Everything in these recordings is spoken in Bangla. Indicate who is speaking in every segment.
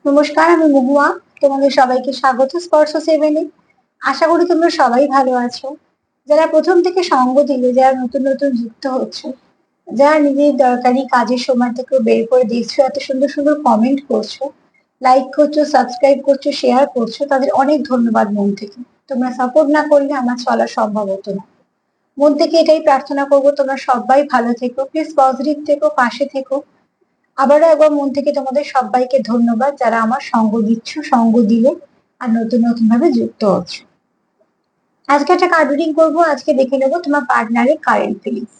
Speaker 1: নমস্কার, আমি মহুয়া। তোমাদের সবাইকে স্বাগত স্পর্শ সেভেনে। আশা করি তোমরা সবাই ভালো আছো। যারা প্রথম থেকে সঙ্গ দিলে, যারা নতুন নতুন যুক্ত হচ্ছে, যারা নিজের দরকারি কাজের সময় থেকে বের করে দেখছো, এত সুন্দর সুন্দর কমেন্ট করছো, লাইক করছো, সাবস্ক্রাইব করছো, শেয়ার করছো, তাদের অনেক ধন্যবাদ মন থেকে। তোমরা সাপোর্ট না করলে আমার চলা সম্ভব হতো না। মন থেকে এটাই প্রার্থনা করবো, তোমরা সবাই ভালো থেকো, প্লিজ পজিটিভ থেকো, পাশে থেকো। আবারও একবার মন থেকে তোমাদের সবাইকে ধন্যবাদ, যারা আমার সঙ্গ দিচ্ছ, সঙ্গ দিলে আর নতুন নতুন ভাবে যুক্ত হচ্ছে। আজকে একটা কার্ড রিডিং করবো। আজকে দেখে নেবো তোমার পার্টনারের কারেন্ট ফিলিংস।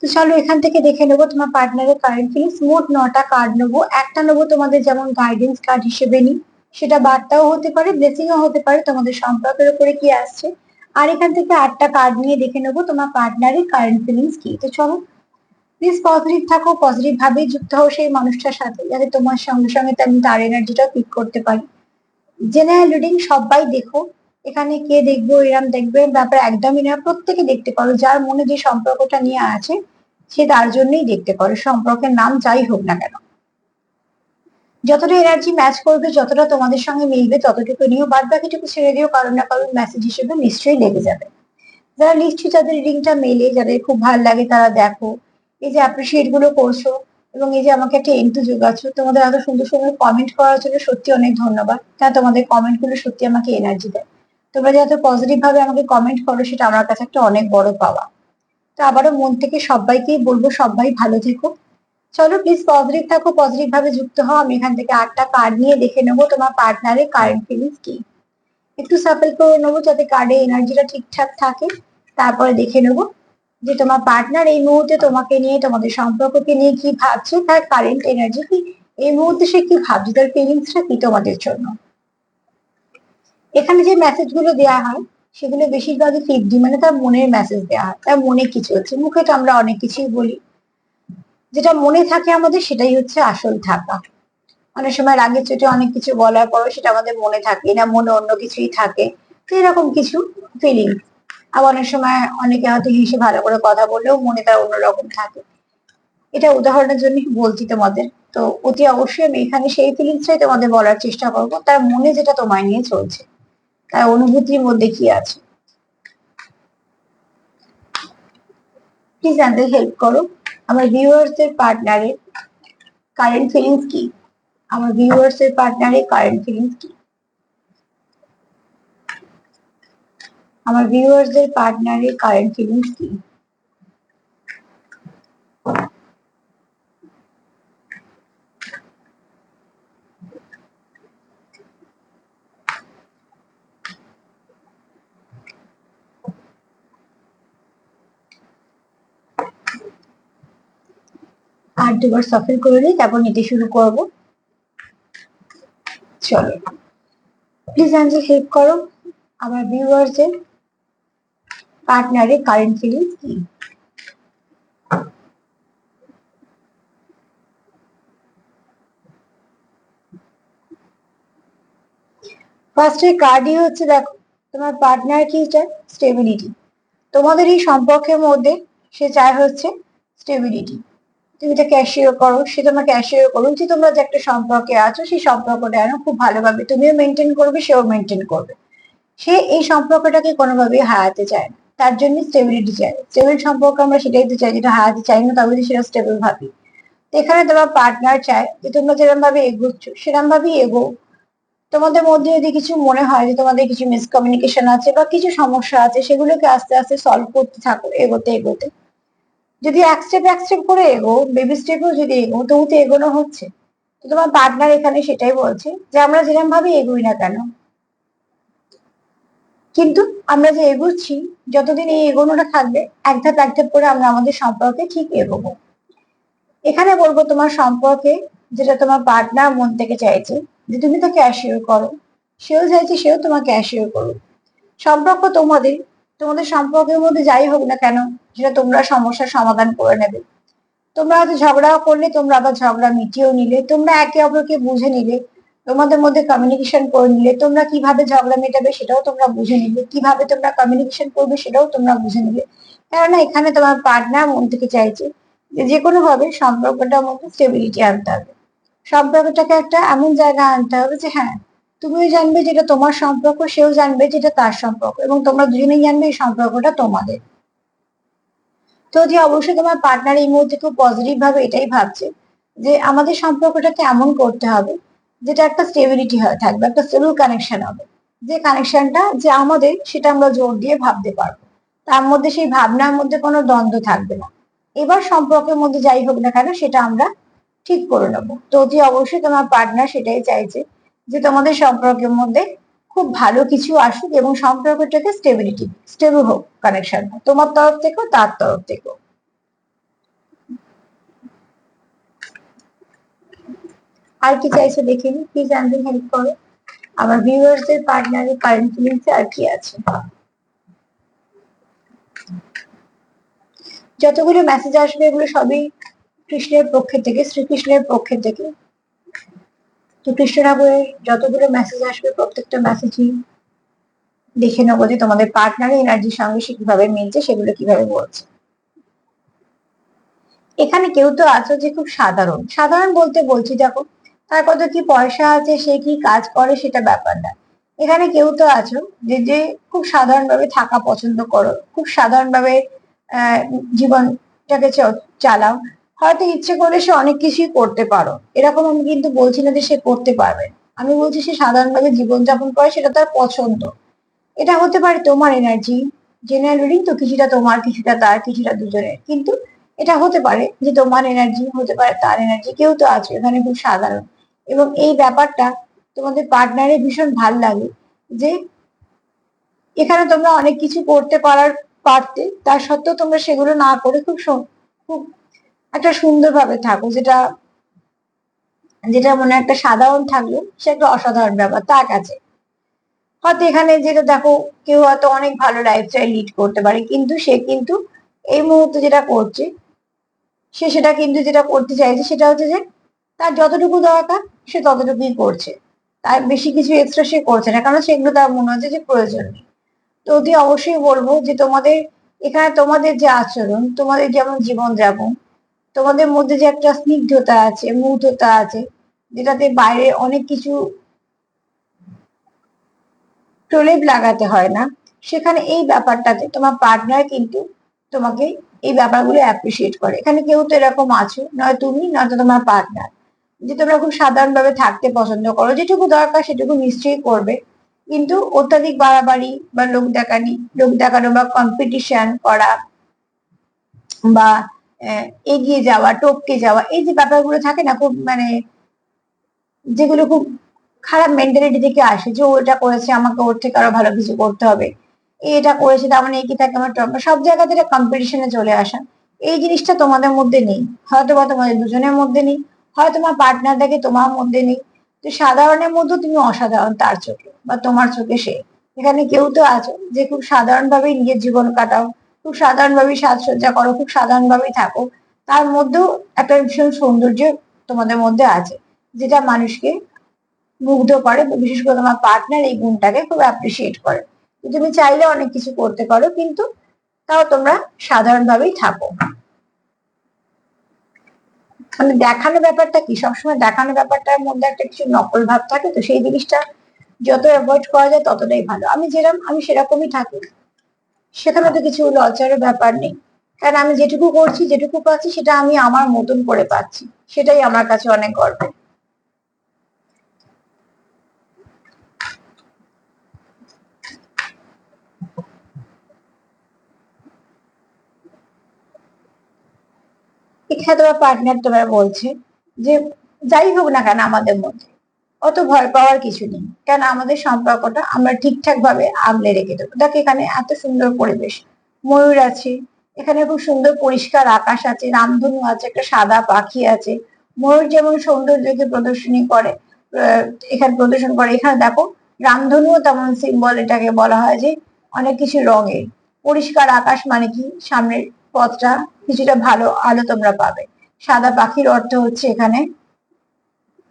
Speaker 1: তো চলো এখান থেকে দেখে নেবো তোমার পার্টনারের কারেন্ট ফিলিংস। মোট 9টা কার্ড নেবো। একটা নেবো তোমাদের যেমন গাইডেন্স কার্ড হিসেবে নিই, সেটা বার্তাও হতে পারে, ব্লেসিংও হতে পারে, তোমাদের সম্পর্কের উপরে কি আসছে। আর এখান থেকে 8টা কার্ড নিয়ে দেখে নেবো তোমার পার্টনারের কারেন্ট ফিলিংস কি। তো চলো, প্লিজ পজিটিভ থাকো, পজিটিভ ভাবে যুক্ত হও সেই মানুষটার সাথে, যাতে তোমার সঙ্গে সঙ্গে আমি তার এনার্জিটা পিক করতে পারি। জেনারেল রিডিং সবাই দেখো। এখানে কে দেখবো, এরম দেখবে ব্যাপার একদমই না। প্রত্যেকে দেখতে পারো, যার মনে যে সম্পর্কটা নিয়ে আছে সে তার জন্যই দেখতে পারো, সম্পর্কের নাম যাই হোক না কেন। যতটা এনার্জি ম্যাচ করবে, যতটা তোমাদের সঙ্গে মিলবে, ততটুকু নিও। বাদ বাকিটুকু ছেড়ে দিও, কারণ না কারণ মেসেজ হিসেবে নিশ্চয়ই লেগে যাবে। যারা নিশ্চয়ই যাদের রিডিংটা মেলে, যাদের খুব ভালো লাগে, তারা দেখো। এই যে অ্যাপ্রিসিয়েট গুলো করছো এবং এই যে আমাকে একটা এন্টু যোগাচ্ছ, তোমাদের এত সুন্দর সুন্দর কমেন্ট করার জন্য সত্যি অনেক ধন্যবাদ। কারণ তোমাদের কমেন্ট গুলো সত্যি আমাকে এনার্জি দেয়। তোমরা যে এত পজিটিভ ভাবে আমাকে কমেন্ট করো, সেটা আমার কাছে একটা অনেক বড় পাওয়া। তো আবারও মন থেকে সবাইকেই বলবো, সবাই ভালো থেকো। চলো প্লিজ পজিটিভ থাকো, পজিটিভ ভাবে যুক্ত হও। আমি এখান থেকে 8টা কার্ড নিয়ে দেখে নেবো তোমার পার্টনারের কারেন্ট ফিলিংস কি। একটু সাফল করে নেবো যাতে কার্ডে এনার্জিটা ঠিকঠাক থাকে। তারপরে দেখে নেবো যে তোমার পার্টনার এই মুহূর্তে তোমাকে নিয়ে, তোমাদের সম্পর্ককে নিয়ে কি ভাবছে, তার কারেন্ট এনার্জি কি, এই মুহূর্তে সে কি ভাবছে, তার ফিলিংসটা কি তোমাদের জন্য। এখানে যে মেসেজ গুলো দেওয়া হয় সেগুলো বেশিরভাগই ফিফটি, মানে তার মনের মেসেজ দেওয়া হয়, তার মনে কিছু হচ্ছে। মুখে তো আমরা অনেক কিছুই বলি, যেটা মনে থাকে আমাদের সেটাই হচ্ছে আসল থাকা। অনেক সময় রাগের চোটে অনেক কিছু বলার পরও সেটা আমাদের মনে থাকে না, মনে অন্য কিছুই থাকে। তো এরকম কিছু ফিলিং। আবার অনেক সময় অনেকে হয়তো হেসে ভালো করে কথা বললেও মনে তার অন্যরকম থাকে। এটা উদাহরণের জন্য বলছি তোমাদের। তো অতি অবশ্যই আমি এখানে সেই ফিলিংসটাই তোমাদের বলার চেষ্টা করবো, তার মনে যেটা তোমায় নিয়ে চলছে, তার অনুভূতির মধ্যে কি আছে। প্লিজ আমাদের হেল্প করো। আমার ভিউয়ার্সদের পার্টনারের কারেন্ট ফিলিংস কি। আমার ভিউয়ার্সের পার্টনারের কারেন্ট ফিলিংস কি। আমার ভিউয়ার্সদের পার্টনারের কারেন্ট ফিলিংস কি। আর দুবার সফল করে নিই, তারপর নিতে শুরু করব। চলো প্লিজ আমাকে হেল্প করো। আমার ভিউয়ার্সদের পার্টনারের কারেন্ট ফিলিংস কি। ফার্স্ট এর কার্ডই হচ্ছে, দেখো তোমার পার্টনার কি চায়, স্টেবিলিটি। তোমাদের এই সম্পর্কের মধ্যে সে চায় হচ্ছে স্টেবিলিটি। তুমি এটা ক্যাশিয়ার করো, সে তোমাকে ক্যাশিয়ার করো, যে তোমরা যে একটা সম্পর্কে আছো সেই সম্পর্কটা যেন খুব ভালোভাবে তুমিও মেনটেন করবে, সেও মেনটেন করবে। সে এই সম্পর্কটাকে কোনোভাবেই হারাতে চায় না, তার জন্য স্টেবিলিটি চাই। স্টেবল সম্পর্ক আমরা সেটাই তো চাই, যেটা হারাতে চাই না, তবে সেটা স্টেবল ভাবি। তো এখানে তোমার পার্টনার চায় যে তোমরা যেরকম ভাবে এগোচ্ছ সেরকম ভাবেই এগো। তোমাদের মধ্যে যদি কিছু মনে হয় যে তোমাদের কিছু মিসকমিউনিকেশন আছে বা কিছু সমস্যা আছে, সেগুলোকে আস্তে আস্তে সলভ করতে থাকো, এগোতে এগোতে। যদি এক স্টেপ করে এগো, বেবি স্টেপও যদি এগো, তবু তো এগোনো হচ্ছে। তো তোমার পার্টনার এখানে সেটাই বলছে যে আমরা যেরকম ভাবে এগোই না কেন, কিন্তু আমরা যে এগোচ্ছি, যতদিন এই এগোনোটা থাকবে, এক ধাপ করে আমরা আমাদের সম্পর্কে ঠিক এগোবো। এখানে বলবো তোমার সম্পর্কে যেটা তোমার পার্টনার মন থেকে চাইছে যে তুমি তাকে অ্যাসিওর করো, সেও চাইছে সেও তোমাকে অ্যাসিওর করুক। সম্পর্ক তোমাদের, তোমাদের সম্পর্কের মধ্যে যাই হোক না কেন, যেটা তোমরা সমস্যার সমাধান করে নেবে। তোমরা হয়তো ঝগড়াও করলে, তোমরা আবার ঝগড়া মিটিয়েও নিলে, তোমরা একে অপরকে বুঝে নিলে, তোমাদের মধ্যে কমিউনিকেশন করে নিলে, তোমরা কিভাবে ঝগড়া মেটাবে সেটাও তোমরা বুঝে নিলে, কিভাবে তোমরা কমিউনিকেশন করবে সেটাও তোমরা বুঝে নিলে। কেননা এখানে তোমার পার্টনার মন থেকে চাইছে যে যে কোনো ভাবে সম্পর্কটার মধ্যে স্টেবিলিটি আনতে হবে। সম্পর্কটাকে একটা এমন জায়গায় আনতে হবে যে হ্যাঁ, তুমিও জানবে যেটা তোমার সম্পর্ক, সেও জানবে যেটা তার সম্পর্ক, এবং তোমরা দুজনেই জানবে এই সম্পর্কটা তোমাদের। তো যে অবশ্যই তোমার পার্টনার এই মুহূর্তে খুব পজিটিভ ভাবে এটাই ভাবছে যে আমাদের সম্পর্কটাকে এমন করতে হবে যেটা একটা স্টেবিলিটি হয়ে থাকবে, একটা স্টেবল কানেকশন হবে, যে কানেকশনটা যে আমাদের সেটা আমরা জোর দিয়ে ভাবতে পারবো, তার মধ্যে সেই ভাবনার মধ্যে কোনো দ্বন্দ্ব থাকবে না। এবার সম্পর্কের মধ্যে যাই হোক না কেন সেটা আমরা ঠিক করে নেবো। তো যে অবশ্যই তোমার পার্টনার সেটাই চাইছে যে তোমাদের সম্পর্কের মধ্যে খুব ভালো কিছু আসুক এবং সম্পর্কটাকে স্টেবল হোক, কানেকশন তোমার তরফ থেকেও তার তরফ থেকেও। আর কি চাইছো দেখে নি, প্লিজ জানতে হেল্প করো। আমার ভিউয়ার্সদের পার্টনারের কারেন্ট ফিলিংস আর কি আছে। যতগুলো মেসেজ আসবে এগুলো সবই কৃষ্ণের পক্ষে থেকে, শ্রীকৃষ্ণের পক্ষে থেকে। তো কৃষ্ণ ঠাকুরের যতগুলো মেসেজ আসবে প্রত্যেকটা মেসেজই দেখে নেবো যে তোমাদের পার্টনারের এনার্জির সঙ্গে সে কিভাবে মিলছে, সেগুলো কিভাবে বলছে। এখানে কেউ তো আছো যে খুব সাধারণ, সাধারণ বলতে বলছি দেখো, তার কত কি পয়সা আছে, সে কি কাজ করে সেটা ব্যাপার না। এখানে কেউ তো আছো যে যে খুব সাধারণভাবে থাকা পছন্দ করো, খুব সাধারণভাবে জীবনটাকে চালাও। হয়তো ইচ্ছে করলে সে অনেক কিছুই করতে পারো, এরকম আমি কিন্তু বলছি না যে সে করতে পারবে। আমি বলছি সে সাধারণভাবে জীবনযাপন করে, সেটা তার পছন্দ। এটা হতে পারে তোমার এনার্জি, জেনারেল রিডিং তো, কিছুটা তোমার কিছুটা তার কিছুটা দুজনের, কিন্তু এটা হতে পারে যে তোমার এনার্জি, হতে পারে তার এনার্জি। কেউ তো আছে এখানে খুব সাধারণ, এবং এই ব্যাপারটা তোমাদের পার্টনারের ভীষণ ভাল লাগে যে এখানে তোমরা অনেক কিছু করতে পারতে, তা সত্ত্বেও তোমরা সেগুলো না করে খুব একটা সুন্দরভাবে থাকো, যেটা যেটা মনে একটা সাধারণ থাকলো সে একটা অসাধারণ ব্যাপার তার কাছে। হয়তো এখানে যেটা দেখো, কেউ হয়তো অনেক ভালো লাইফস্টাইল লিড করতে পারে, কিন্তু সে কিন্তু এই মুহূর্তে যেটা করছে, সে সেটা কিন্তু যেটা করতে চাইছে সেটা হচ্ছে যে তার যতটুকু দরকার সে ততটুকুই করছে, তার বেশি কিছু এক্সট্রা সে করছে না, কারণ সেগুলো তার মনে হচ্ছে যে প্রয়োজন নেই। তো অতি অবশ্যই বলবো যে তোমাদের এখানে তোমাদের যে আচরণ, তোমাদের যেমন জীবনযাপন, তোমাদের মধ্যে যে একটা স্নিগ্ধতা আছে, মুগ্ধতা আছে, যেটাতে বাইরে অনেক কিছু প্রলেপ লাগাতে হয় না, সেখানে এই ব্যাপারটাতে তোমার পার্টনার কিন্তু তোমাকে এই ব্যাপারগুলো অ্যাপ্রিসিয়েট করে। এখানে কেউ তো এরকম আছো, নয় তুমি নয়তো তোমার পার্টনার, যে তোমরা খুব সাধারণভাবে থাকতে পছন্দ করো, যেটুকু দরকার সেটুকু নিশ্চয়ই করবে, কিন্তু অত্যাধিক বাড়াবাড়ি বা লোক দেখানো বা কম্পিটিশন করা বা এগিয়ে যাওয়া, টপকে যাওয়া, এই যে ব্যাপারগুলো থাকে না, খুব মানে যেগুলো খুব খারাপ মেন্টালিটি থেকে আসে, যে ও এটা করেছে আমাকে ওর থেকে আরো ভালো কিছু করতে হবে, এটা করেছে তার মানে এগিয়ে থাকে আমার টপ, সব জায়গা থেকে কম্পিটিশনে চলে আসা, এই জিনিসটা তোমাদের মধ্যে নেই। হয়তো বা তোমাদের দুজনের মধ্যে নেই, হয়তো তোমার পার্টনার দেখে তোমার মধ্যে নেই। তো সাধারণের মধ্যে তুমি অসাধারণ তার চোখে বা তোমার চোখে সে। এখানে কেউ তো আছো যে খুব সাধারণ ভাবেই নিজের জীবন কাটাও, খুব সাধারণ ভাবেই সাজসজ্জা করো, খুব সাধারণ ভাবেই থাকো, তার মধ্যেও একটা ভীষণ সৌন্দর্য তোমাদের মধ্যে আছে, যেটা মানুষকে মুগ্ধ করে। বিশেষ করে তোমার পার্টনার এই গুণটাকে খুব অ্যাপ্রিসিয়েট করে। তো তুমি চাইলে অনেক কিছু করতে পারো, কিন্তু তাও তোমরা সাধারণভাবেই থাকো। মানে দেখানো ব্যাপারটা কি, সবসময় দেখানো ব্যাপারটার মধ্যে একটা কিছু নকল ভাব থাকে, তো সেই জিনিসটা যত অ্যাভয়েড করা যায় ততটাই ভালো। আমি যেরকম আমি সেরকমই থাকি, সেখানে তো কিছু লজ্জার ব্যাপার নেই, কারণ আমি যেটুকু করছি যেটুকু পাচ্ছি সেটা আমি আমার মতন করে পাচ্ছি, সেটাই আমার কাছে অনেক গর্বের। এখানে তোমার পার্টনার তোমার বলছে যে যাই হোক না কেন আমাদের মধ্যে অত ভয় পাওয়ার কিছু নেই, কারণ আমাদের সম্পর্কটা আমরা ঠিকঠাক ভাবে আগলে রেখে দেবো। দেখ এখানে এত সুন্দর পরিবেশ, ময়ূর আছে, এখানে খুব সুন্দর পরিষ্কার আকাশ আছে, রামধনু আছে, একটা সাদা পাখি আছে। ময়ূর যেমন সৌন্দর্যকে প্রদর্শনী করে, আহ, এখানে প্রদর্শন করে, এখানে দেখো রামধনুও তেমন সিম্বল, এটাকে বলা হয় যে অনেক কিছু রঙের। পরিষ্কার আকাশ মানে কি, সামনের পথটা কিছুটা ভালো আলো তোমরা পাবে। সাদা পাখির অর্থ হচ্ছে এখানে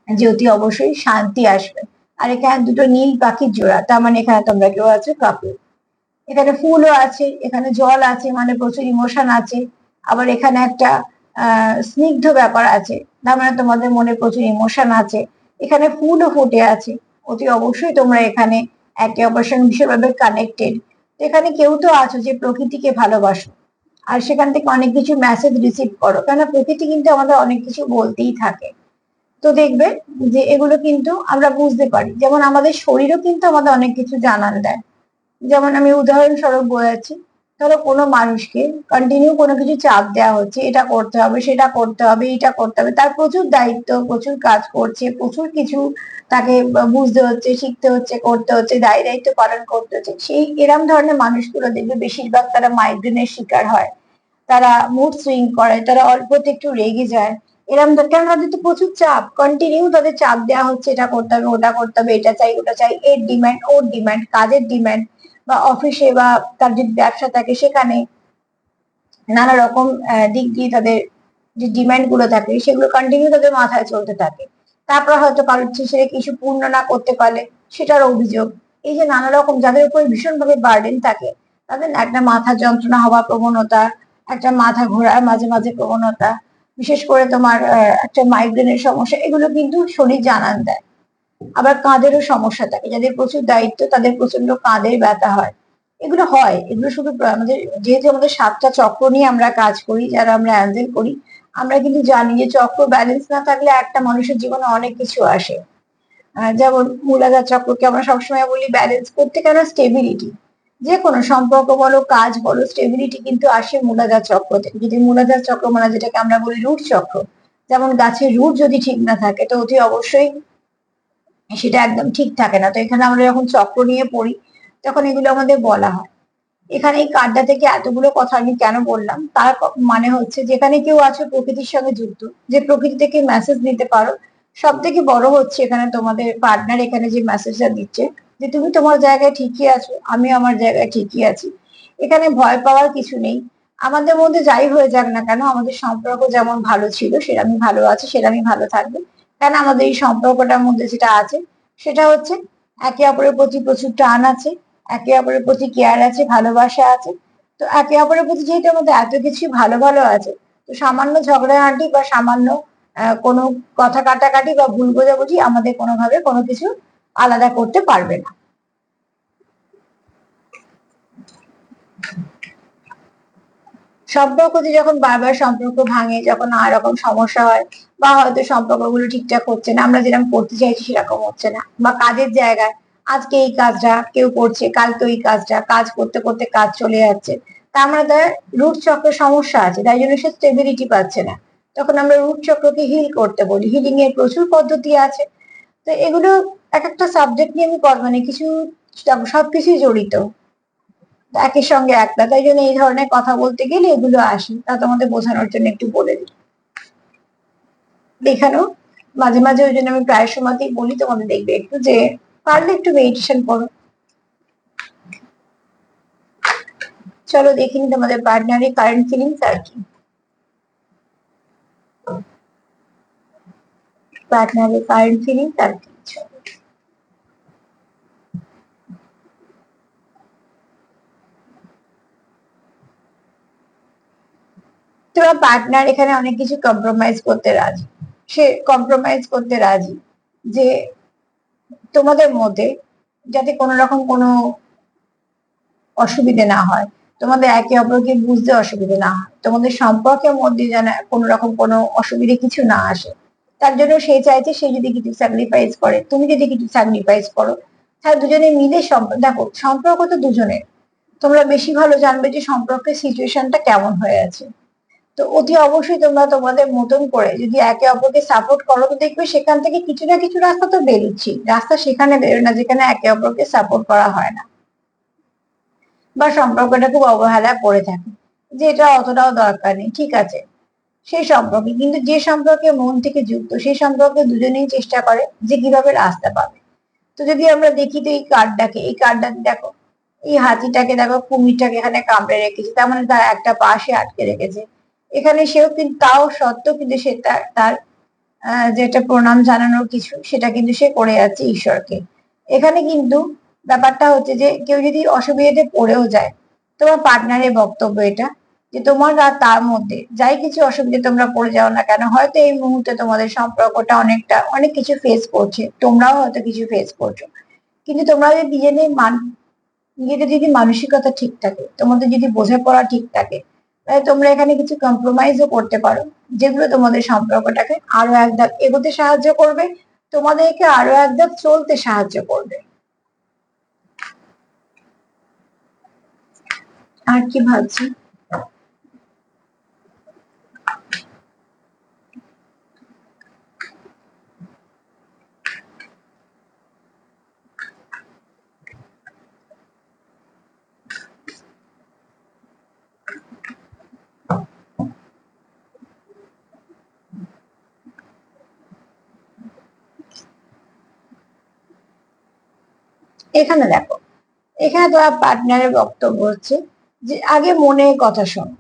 Speaker 1: যে অতি অবশ্যই শান্তি আসবে। আর এখানে দুটো নীল পাখির জোড়া, তার মানে এখানে তোমরা কেউ আছে কাপড়। এখানে ফুলও আছে, এখানে জল আছে, মানে প্রচুর ইমোশন আছে। আবার এখানে একটা স্নিগ্ধ ব্যাপার আছে, তার মানে তোমাদের মনে প্রচুর ইমোশন আছে, এখানে ফুলও ফুটে আছে। অতি অবশ্যই তোমরা এখানে একে অপরের সঙ্গে ভীষণভাবে কানেক্টেড। এখানে কেউ তো আছো যে প্রকৃতিকে ভালোবাসো, আর সেখান থেকে অনেক কিছু মেসেজ রিসিভ করো, কেননা প্রকৃতি কিন্তু আমাদের অনেক কিছু বলতেই থাকে। তো দেখবে যে এগুলো কিন্তু আমরা বুঝতে পারি, যেমন আমাদের শরীরও কিন্তু আমাদের অনেক কিছু জানান দেয়। যেমন আমি উদাহরণস্বরূপ বলেছি, ধরো কোনো মানুষকে কন্টিনিউ কোনো কিছু চাপ দেওয়া হচ্ছে, এটা করতে হবে, সেটা করতে হবে, এটা করতে হবে, তার প্রচুর দায়িত্ব, প্রচুর কাজ করছে, প্রচুর কিছু তাকে বুঝতে হচ্ছে, শিখতে হচ্ছে, করতে হচ্ছে, দায়িত্ব পালন করতে হচ্ছে। সেই এরম ধরনের মানুষগুলো দেখবে বেশিরভাগ তারা মাইগ্রেনের শিকার হয়, তারা মুড সুইং করে, তারা অল্পতে একটু রেগে যায়। এরম কেন, তাদের তো প্রচুর চাপ, কন্টিনিউ তাদের চাপ দেওয়া হচ্ছে, এটা করতে হবে, ওটা করতে হবে, এটা চাই, ওটা চাই, এর ডিমান্ড, ওর ডিমান্ড, কাজের ডিমান্ড, বা অফিসে বা তার যদি ব্যবসা থাকে সেখানে নানা রকম দিক দিয়ে তাদের যে ডিমান্ড গুলো থাকে সেগুলো কন্টিনিউ তাদের মাথায় চলতে থাকে। তারপর হয়তো কারোর সেটা কিছু পূর্ণ না করতে পারলে সেটার অভিযোগ। এই যে নানা রকম যাদের উপর ভীষণ ভাবে বার্ডেন থাকে, তাদের না একটা মাথা যন্ত্রণা হওয়ার প্রবণতা, একটা মাথা ঘোরার মাঝে মাঝে প্রবণতা, বিশেষ করে তোমার একটা মাইগ্রেনের সমস্যা, এগুলো কিন্তু শরীর জানান দেয়। আবার কাঁধেরও সমস্যা থাকে, যাদের প্রচুর দায়িত্ব তাদের প্রচন্ড কাঁধের ব্যথা হয়। এগুলো হয়, এগুলো শুধু আমাদের, যেহেতু আমাদের 7টা চক্র নিয়ে আমরা কাজ করি, যারা আমরা হ্যান্ডেল করি, আমরা কিন্তু জানি যে চক্র ব্যালেন্স না থাকলে একটা মানুষের জীবনে অনেক কিছু আসে। যেমন মূলাধার চক্রকে আমরা সবসময় বলি ব্যালেন্স করতে, কেন স্টেবিলিটি, যে কোনো সম্পর্ক বলো, কাজ বলো, স্টেবিলিটি কিন্তু আসে মূলাধার চক্র থেকে। যদি মূলাধার চক্র মানে যেটাকে আমরা বলি রুট চক্র, যেমন গাছের রুট যদি ঠিক না থাকে তো অতি অবশ্যই সেটা একদম ঠিক থাকে না। তো এখানে আমরা যখন চক্র নিয়ে পড়ি তখন এগুলো আমাদের বলা হয়। এখানে এই কার্ডটা থেকে এতগুলো কথা আমি কেন বললাম, তার মানে হচ্ছে যেখানে কেউ আছো প্রকৃতির সঙ্গে যুক্ত, যে প্রকৃতি থেকে মেসেজ নিতে পারো। সব থেকে বড় হচ্ছে এখানে তোমাদের পার্টনার এখানে যে মেসেজটা দিচ্ছে, যে তুমি তোমার জায়গায় ঠিকই আছো, আমি আমার জায়গায় ঠিকই আছি, এখানে ভয় পাওয়ার কিছু নেই। আমাদের মধ্যে যাই হয়ে যাক না কেন, আমাদের সম্পর্ক যেমন ভালো ছিল সেরকমই ভালো আছে, সেরকমই ভালো থাকবে। কেন আমাদের এই সম্পর্কটার মধ্যে যেটা আছে সেটা হচ্ছে একে অপরের প্রতি প্রচুর টান আছে, একে অপরের প্রতি কেয়ার আছে, ভালোবাসা আছে। তো একে অপরের প্রতি যেহেতু আমাদের এত কিছু ভালো ভালো আছে, তো সামান্য ঝগড়াঝাটি বা সামান্য কোনো কথা কাটাকাটি বা ভুল বোঝাবুঝি আমাদের কোনোভাবে কোনো কিছু আলাদা করতে পারবে না। সম্পর্কতে যখন বারবার সম্পর্ক ভাঙে, যখন নানা রকম সমস্যা হয়, বা হয়তো সম্পর্কগুলো ঠিকঠাক হচ্ছে না, আমরা যেরকম করতে চাইছি সেরকম হচ্ছে না, বা কাজের জায়গায় আজকে এই কাজটা কেউ করছে, কালকে ওই কাজটা, কাজ করতে করতে কাজ চলে যাচ্ছে, তা আমরা তার রুট চক্রের সমস্যা আছে, তাই জন্য সে স্টেবিলিটি পাচ্ছে না। তখন আমরা রুট চক্রকে হিল করতে বলি, হিলিং এর প্রচুর পদ্ধতি আছে। তো এগুলো এক একটা সাবজেক্ট নিয়ে আমি মানে কিছু সবকিছুই জড়িত, একের সঙ্গে একটা, তাই জন্য এই ধরনের কথা বলতে গেলে এগুলো আসে, তা তোমাদের বোঝানোর জন্য একটু বলে দিই। দেখানো মাঝে মাঝে ওই জন্য আমি প্রায় সময়তেই বলি তোমাদের, দেখবে একটু যে পারলে একটু মেডিটেশন করো। চলো দেখিনি তোমাদের পার্টনারের কারেন্ট ফিলিংস আর কি, পার্টনারের কারেন্ট ফিলিংস আর কি। তোমার পার্টনার এখানে অনেক কিছু কম্প্রোমাইজ করতে রাজি, সে কম্প্রোমাইজ করতে রাজি যে তোমাদের মধ্যে যাতে কোনো রকম কোনো অসুবিধে না হয়, তোমাদের একে অপরকে বুঝতে অসুবিধে না হয়, তোমাদের সম্পর্কের মধ্যে যেন কোনো রকম কোনো অসুবিধে কিছু না আসে। তার জন্য সে চাইছে, সে যদি কিছু স্যাক্রিফাইস করে, তুমি যদি কিছু স্যাক্রিফাইস করো, তাহলে দুজনে মিলে দেখো সম্পর্ক তো দুজনের, তোমরা বেশি ভালো জানবে যে সম্পর্কের সিচুয়েশনটা কেমন হয়ে আছে। তো অতি অবশ্যই তোমরা তোমাদের মতন করে যদি একে অপরকে সাপোর্ট করো, তো দেখবে সেখান থেকে কিছু না কিছু রাস্তা তো বেরোচ্ছি, রাস্তা সেখানে বেরোয় না যেখানে একে অপরকে সাপোর্ট করা হয় না, বা সম্পর্কটা খুব অবহেলা করে থাকে, যে এটা অতটাও দরকার নেই, ঠিক আছে। সেই সম্পর্কে কিন্তু, যে সম্পর্কে মন থেকে যুক্ত, সেই সম্পর্কে দুজনেই চেষ্টা করে যে কিভাবে রাস্তা পাবে। তো যদি আমরা দেখি তো এই কার্ডটাকে, এই কার্ডটাকে দেখো, এই হাতিটাকে দেখো, কুমিরটাকে এখানে কামড়ে রেখেছে, তার মানে তার একটা পা সে আটকে রেখেছে এখানে। সেও কিন্তু তাও সত্ত্বেও কিন্তু সে তার যেটা প্রণাম জানানোর কিছু, সেটা কিন্তু সে করে যাচ্ছে ঈশ্বরকে। এখানে কিন্তু ব্যাপারটা হচ্ছে যে কেউ যদি অসুবিধাতে পড়েও যায়, তোমার পার্টনারের বক্তব্য এটা, যে তোমার আর তার মধ্যে যাই কিছু অসুবিধা তোমরা পড়ে যাও না কেন, হয়তো এই মুহূর্তে তোমাদের সম্পর্কটা অনেক কিছু ফেস করছে, তোমরাও হয়তো কিছু ফেস করছো, কিন্তু তোমরা যদি নিজেদের যদি মানসিকতা ঠিক থাকে, তোমাদের যদি বোঝাপড়া ঠিক থাকে, তাহলে তোমরা এখানে কিছু কম্প্রোমাইজও করতে পারো, যেগুলো তোমাদের সম্পর্কটাকে আরো এক ধাপ এগোতে সাহায্য করবে, তোমাদেরকে আরো এক ধাপ চলতে সাহায্য করবে। আর কি ভাবছি, এখানে দেখো, এখানে তোমার পার্টনারের বক্তব্য হচ্ছে যে আগে মনে কথা শোনো,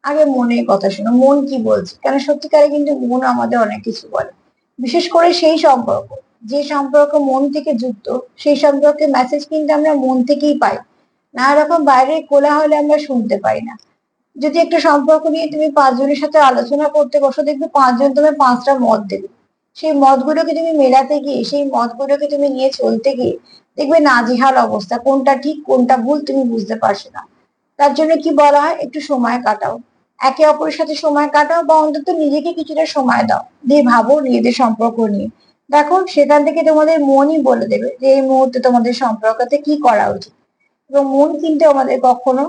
Speaker 1: আগে মনে কথা শোনো, মন কি বলছে, কারণ সত্যিকারে কিন্তু মন আমাদের অনেক কিছু বলে, বিশেষ করে সেই সম্পর্ক, যে সম্পর্ক মন থেকে যুক্ত, সেই সম্পর্কে মেসেজ কিন্তু আমরা মন থেকেই পাই, নানা রকম বাইরের কোলাহলে আমরা শুনতে পাই না। যদি একটা সম্পর্ক নিয়ে তুমি পাঁচজনের সাথে আলোচনা করতে বসো, দেখবে পাঁচজন তোমার পাঁচটা মত দেবে, সেই মতগুলোকে তুমি মেলাতে গিয়ে, সেই মতগুলোকে তুমি নিয়ে চলতে গিয়ে দেখবে নাজেহাল অবস্থা, কোনটা ঠিক কোনটা ভুল তুমি বুঝতে পারছো না। তার জন্য কি বলা হয়, একটু সময় কাটাও, একে অপরের সাথে সময় কাটাও, বা অন্তত নিজেকে কিছুটা সময় দাও, দিয়ে ভাবো নিজেদের সম্পর্ক নিয়ে। দেখো সেখান থেকে তোমাদের মনই বলে দেবে যে এই মুহূর্তে তোমাদের সম্পর্কতে কি করা উচিত। এবং মন কিন্তু আমাদের কখনো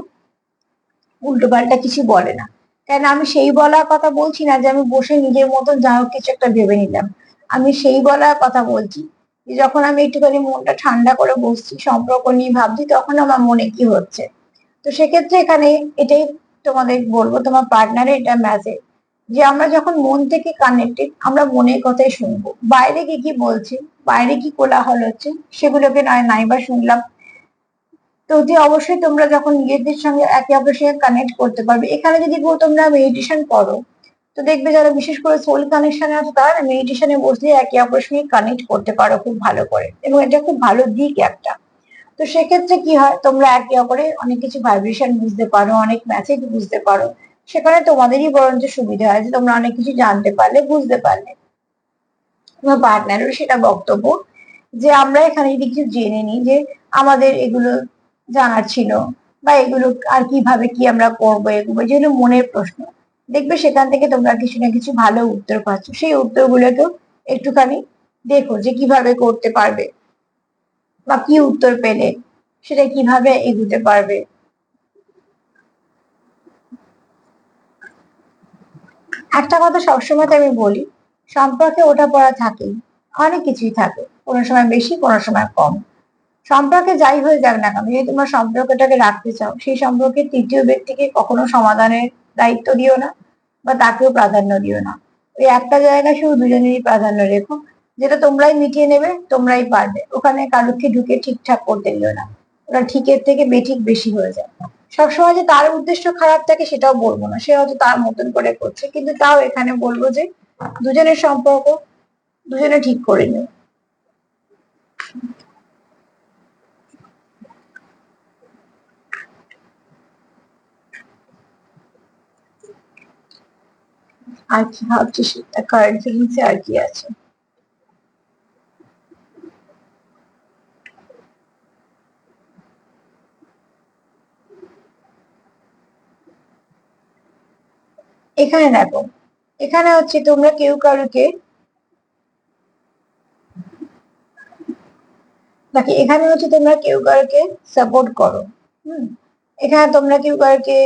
Speaker 1: উল্টো পাল্টা কিছু বলে না। কেন আমি সেই বলার কথা বলছি না যে আমি বসে নিজের মতন যা হোক কিছু একটা ভেবে নিলাম, আমি সেই বলার কথা বলছি যে যখন আমি একটুখানি মনটা ঠান্ডা করে বসছি, সম্পর্ক নিয়ে ভাবছি, তখন আমার মনে কি হচ্ছে। তো সেক্ষেত্রে এখানে এটাই তোমাদের বলবো, তোমার পার্টনারে এটা মেসেজ, যে আমরা যখন মন থেকে কানেক্টেড, আমরা মনের কথাই শুনবো, বাইরে কি কি বলছে, বাইরে কি কোলাহল হচ্ছে, সেগুলোকে নয় নাইবা শুনলাম। তো যে অবশ্যই তোমরা যখন নিজেদের সঙ্গে একে অপরের সঙ্গে কানেক্ট করতে পারবে, এখানে যদি তোমরা মেডিটেশন করো, তো দেখবে যারা বিশেষ করে সোল কানেকশনে আছে তারা মেডিটেশনে বসলে একে অপরের সঙ্গে কানেক্ট করতে পারো খুব ভালো করে, এবং এটা খুব ভালো দিক একটা। তো সেক্ষেত্রে কি হয়, তোমরা একে অপরের অনেক কিছু ভাইব্রেশন বুঝতে পারো, অনেক মেসেজ বুঝতে পারো, সেখানে তোমাদেরই বরঞ্চ সুবিধা হয় যে তোমরা অনেক কিছু জানতে পারলে, বুঝতে পারলে। তোমার পার্টনারেরও সেটা বক্তব্য যে আমরা এখানে যদি কিছু জেনে নিই যে আমাদের এগুলো জানার ছিল, বা এগুলো আর কিভাবে কি আমরা করবো, এগুলো যেগুলো মনের প্রশ্ন, দেখবে সেখান থেকে তোমরা কিছু না কিছু ভালো উত্তর পাচ্ছ, সেই উত্তরগুলোকেও একটুখানি দেখো যে কিভাবে করতে পারবে, বা কি উত্তর পেলে সেটা কিভাবে এগুতে পারবে। একটা কথা সবসময় তো আমি বলি, সম্পর্কে ওঠা পড়া থাকেই, অনেক কিছুই থাকে, কোনো সময় বেশি কোনো সময় কম। সম্পর্কে যাই হয়ে যাক না কেন, যদি তোমার সম্পর্কটাকে রাখতে চাও, সেই সম্পর্কে তৃতীয় ব্যক্তিকে কখনো সমাধানের দায়িত্ব দিও না, বা তাকেও প্রাধান্য দিও না। ওই একটা জায়গায় শুধু দুজনেরই প্রাধান্য রেখো, যেটা তোমরাই মিটিয়ে নেবে, তোমরাই পারবে, ওখানে কারুকে ঢুকে ঠিকঠাক করতে দিও না, ওরা ঠিকের থেকে বেঠিক বেশি হয়ে যায়। সবসময় যে তার উদ্দেশ্য খারাপ থাকে সেটাও বলবো না, সে হয়তো তার মতন করে করছে, কিন্তু তাও এখানে বলবো যে দুজনের সম্পর্ক দুজনে ঠিক করে নিও। আর কি ভাবছি সেটা কারেন্ট ফিলিংসে আর কি আছে। এখানে দেখো, এখানে হচ্ছে তোমরা কেউ কারুকে, বাকি এখানে হচ্ছে তোমরা কেউ কারুকে সাপোর্ট করো। হুম, এখানে তোমরা কেউ কারুকে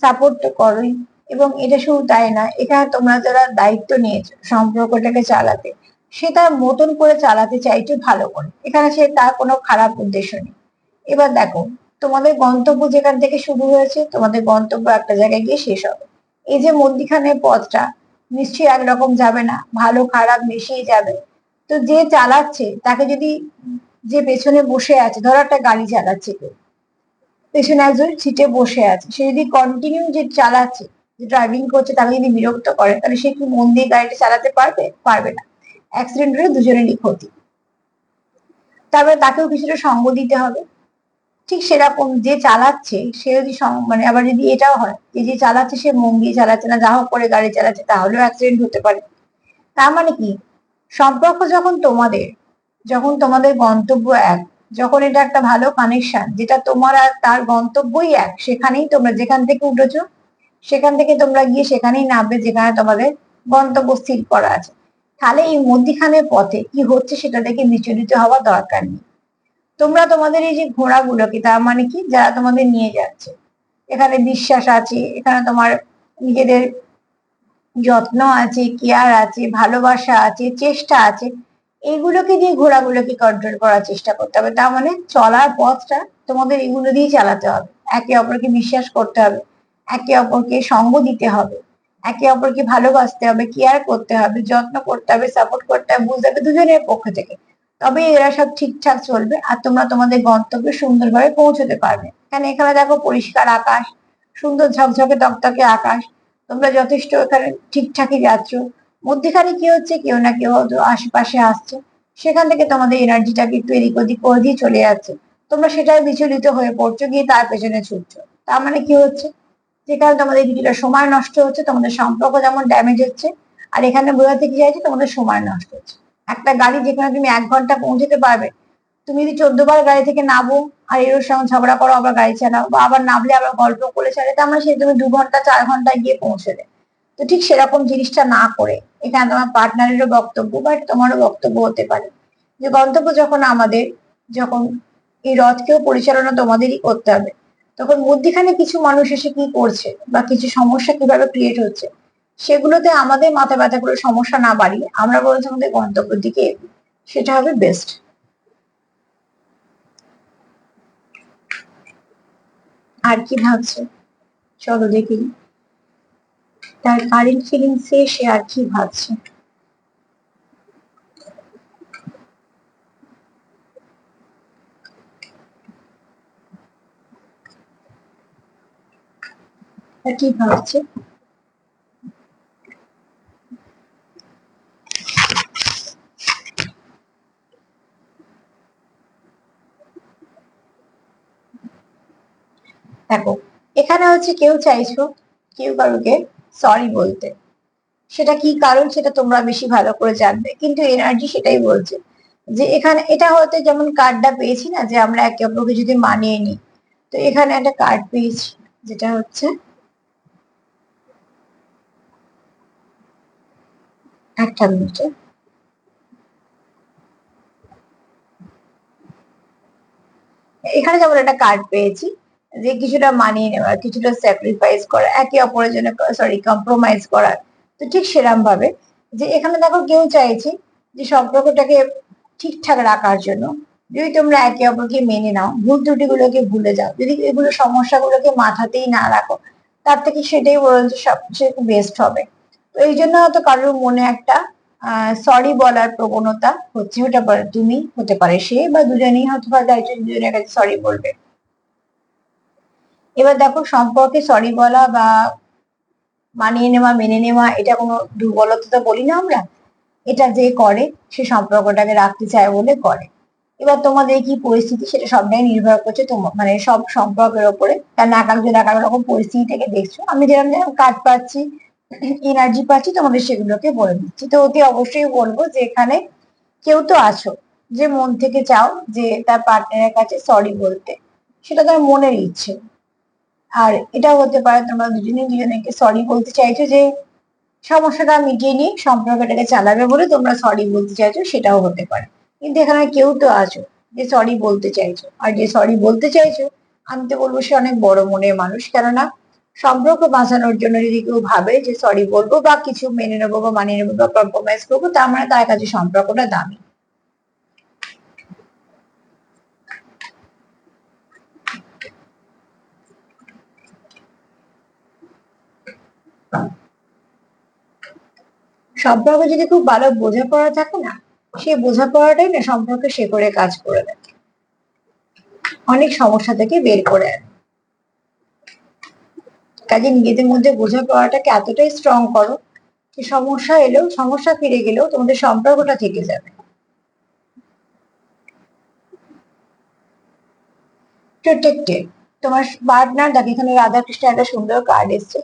Speaker 1: সাপোর্ট তো করোই, এবং এটা শুধু তাই না, এখানে তোমরা যারা দায়িত্ব নিয়েছো সম্পর্কটাকে চালাতে, সে তার মতন করে চালাতে চাইছো ভালো করে, এখানে সে তার কোনো খারাপ উদ্দেশ্য নেই। এবার দেখো, তোমাদের গন্তব্য যেখান থেকে শুরু হয়েছে, তোমাদের গন্তব্য একটা জায়গায় গিয়ে শেষ হবে। এই যে মধ্যিখানে পথটা নিশ্চয়ই একরকম যাবে না, ভালো খারাপ মিশিয়ে যাবে। তো যে চালাচ্ছে তাকে যদি, যে পেছনে বসে আছে, ধরো একটা গাড়ি চালাচ্ছে কেউ, পেছনে একজন সিটে বসে আছে, সে যদি কন্টিনিউ যে চালাচ্ছে, যে ড্রাইভিং করছে, তাকে যদি বিরক্ত করে, তাহলে সে কি মন দিয়ে গাড়িটা চালাতে পারবে? পারবে না। অ্যাক্সিডেন্ট হলে দুজনেরই ক্ষতি। তারপরে তাকেও কিছুটা সঙ্গ দিতে হবে, ঠিক সেরকম যে চালাচ্ছে সে যদি মানে আবার যদি এটাও হয় যে যে চালাচ্ছে সে মন দিয়ে চালাচ্ছে না, যা হোক করে গাড়ি চালাচ্ছে, তাহলেও অ্যাক্সিডেন্ট হতে পারে। তার মানে কি, সম্পর্ক যখন তোমাদের গন্তব্য এক, যখন এটা একটা ভালো কানেকশন, যেটা তোমার আর তার গন্তব্যই এক, সেখানেই তোমরা যেখান থেকে উঠেছো সেখান থেকে তোমরা গিয়ে সেখানেই নামবে যেখানে তোমাদের গন্তব্য স্থির করা আছে। তাহলে এই মধ্যিখানের পথে কি হচ্ছে সেটা দেখে বিচলিত হওয়া দরকার নেই। তোমরা তোমাদের এই যে ঘোড়াগুলোকে, তার মানে কি, যারা তোমাদের নিয়ে যাচ্ছে, এখানে বিশ্বাস আছে, এখানে তোমার নিজেদের যত্ন আছে, কেয়ার আছে, ভালোবাসা আছে, চেষ্টা আছে, এইগুলোকে দিয়ে ঘোড়াগুলোকে কন্ট্রোল করার চেষ্টা করতে হবে। তার মানে চলার পথটা তোমাদের এগুলো দিয়ে চালাতে হবে। একে অপরকে বিশ্বাস করতে হবে, একে অপরকে সঙ্গ দিতে হবে, একে অপরকে ভালোবাসতে হবে, কেয়ার করতে হবে, যত্ন করতে হবে, সাপোর্ট করতে হবে, বুঝতে হবে দুজনের পক্ষ থেকে। তবে এরা সব ঠিকঠাক চলবে আর তোমরা তোমাদের গন্তব্যে সুন্দরভাবে পৌঁছতে পারবে। কারণ এখানে দেখো পরিষ্কার আকাশ, সুন্দর ঝকঝকে তকতকে আকাশ, তোমরা যথেষ্ট এখানে ঠিকঠাকই যাচ্ছ। মধ্যেখানে কি হচ্ছে, কেউ না কেউ হয়তো আশেপাশে আসছে, সেখান থেকে তোমাদের এনার্জিটাকে একটু এদিক ওদিক করে দিয়ে চলে যাচ্ছে। তোমরা সেটাই বিচলিত হয়ে পড়ছো, গিয়ে তার পেছনে ছুটছো। তার মানে কি হচ্ছে, যেখানে তোমাদের কিছুটা সময় নষ্ট হচ্ছে, তোমাদের সম্পর্ক যেমন ড্যামেজ হচ্ছে, আর এখানে বোঝাতে কি চাইছে, তোমাদের সময় নষ্ট হচ্ছে। একটা গাড়ি যেখানে তুমি 1 ঘন্টা পৌঁছতে পারবে, তুমি যদি 14 বার গাড়ি থেকে নামো আর এর সঙ্গে ঝগড়া করো, আবার গাড়ি চালাও, বা আবার নামলে আবার গল্প করে চালে, তার মানে সে তুমি 2 ঘন্টা 4 ঘন্টায় গিয়ে পৌঁছলে। তো ঠিক সেরকম জিনিসটা না করে এখানে তোমার পার্টনারেরও বক্তব্য বা তোমারও বক্তব্য হতে পারে যে গন্তব্য যখন এই রথকেও পরিচালনা তোমাদেরই করতে হবে, তখন মধ্যিখানে কিছু মানুষ এসে কি করছে বা কিছু সমস্যা কিভাবে ক্রিয়েট হচ্ছে, সেগুলোতে আমাদের মাথা ব্যথা করে সমস্যা না বাড়িয়ে আমরা বলছি আমাদের গন্তব্যের দিকে এগোই, সেটা হবে বেস্ট। আর কি ভাবছো, চলো দেখি তার কারেন্ট ফিলিংসে সে আর কি ভাবছে। কি ভাবছে, দেখো এখানে হচ্ছে কেউ চাইছো কেউ কারুকে সরি বলতে, সেটা কি কারণ সেটা তোমরা বেশি ভালো করে জানবে, কিন্তু এনার্জি সেটাই বলছে যে এখানে এটা হতে, যেমন কার্ডটা পেয়েছি না যে আমরা একে অপরকে যদি মানিয়ে নিই, তো এখানে একটা কার্ড পেয়েছি যেটা হচ্ছে, একটা মিনিটে, এখানে যেমন একটা কার্ড পেয়েছি যে কিছুটা মানিয়ে নেওয়া, কিছুটা স্যাক্রিফাইস করা, একে অপরের জন্য সরি কম্প্রোমাইজ করা। তো ঠিক সেরাম ভাবে যে এখানে দেখো কেউ চাইছে যে সম্পর্কটাকে ঠিকঠাক রাখার জন্য, যদি তোমরা একে অপরকে মেনে নাও, ভুল ত্রুটিগুলোকে ভুলে যাও, যদি এগুলো সমস্যাগুলোকে মাথাতেই না রাখো, তার থেকে সেটাই বরঞ্চ সবচেয়ে বেস্ট হবে। তো এই জন্য হয়তো কারোর মনে একটা সরি বলার প্রবণতা হচ্ছে, হতে পারে তুমি, হতে পারে সে, বা দুজনেই হতে পারে একজন দুজনের কাছে সরি বলবে। এবার দেখো সম্পর্কে সরি বলা বা মানিয়ে নেওয়া, মেনে নেওয়া, এটা কোনো দুর্বলতা তো বলি না আমরা, এটা যে করে সে সম্পর্কটাকে রাখতে চায় বলে করে। এবার তোমাদের কি পরিস্থিতি সেটা সবটাই নির্ভর করছে তোমার মানে সব সম্পর্কের ওপরে, কারণ এক একজন এক এক রকম পরিস্থিতি থেকে দেখছো। আমি যেরকম যেরকম কাজ পাচ্ছি, এনার্জি পাচ্ছি, তোমাদের সেগুলোকে বলে দিচ্ছি। তো অতি অবশ্যই বলবো যে এখানে কেউ তো আছো যে মন থেকে চাও যে তার পার্টনারের কাছে সরি বলতে, সেটা তার মনের ইচ্ছে। আর এটাও হতে পারে তোমরা দুজনে দুজনকে সরি বলতে চাইছো যে সমস্যাটা মিটিয়ে নিয়ে সম্পর্কটাকে চালাবে বলে তোমরা সরি বলতে চাইছো, সেটাও হতে পারে। কিন্তু এখানে কেউ তো আছো যে সরি বলতে চাইছো, আর যে সরি বলতে চাইছো আমি তো বলবো সে অনেক বড় মনের মানুষ। কেননা সম্পর্ক বাঁচানোর জন্য যদি কেউ ভাবে যে সরি বলবো বা কিছু মেনে নেবো বা মানিয়ে নেবো বা কম্প্রোমাইজ করবো, তার মানে তার কাছে সম্পর্কটা দামি। সম্পর্ক যদি খুব ভালো বোঝাপড়া থাকে না, সেই বোঝাপড়াটাই না সম্পর্কে শেকড়ে কাজ করে দেয়, অনেক সমস্যা থেকে বের করে আনে। কাজে নিজেদের মধ্যে বোঝাপড়াটাকে এতটাই স্ট্রং করো যে সমস্যা এলেও, সমস্যা ফিরে গেলেও তোমাদের সম্পর্কটা থেকে যাবে। প্রোটেক্টেড। তোমার পার্টনার, দেখো এখানে রাধাকৃষ্ণ একটা সুন্দর কার্ড এসছে।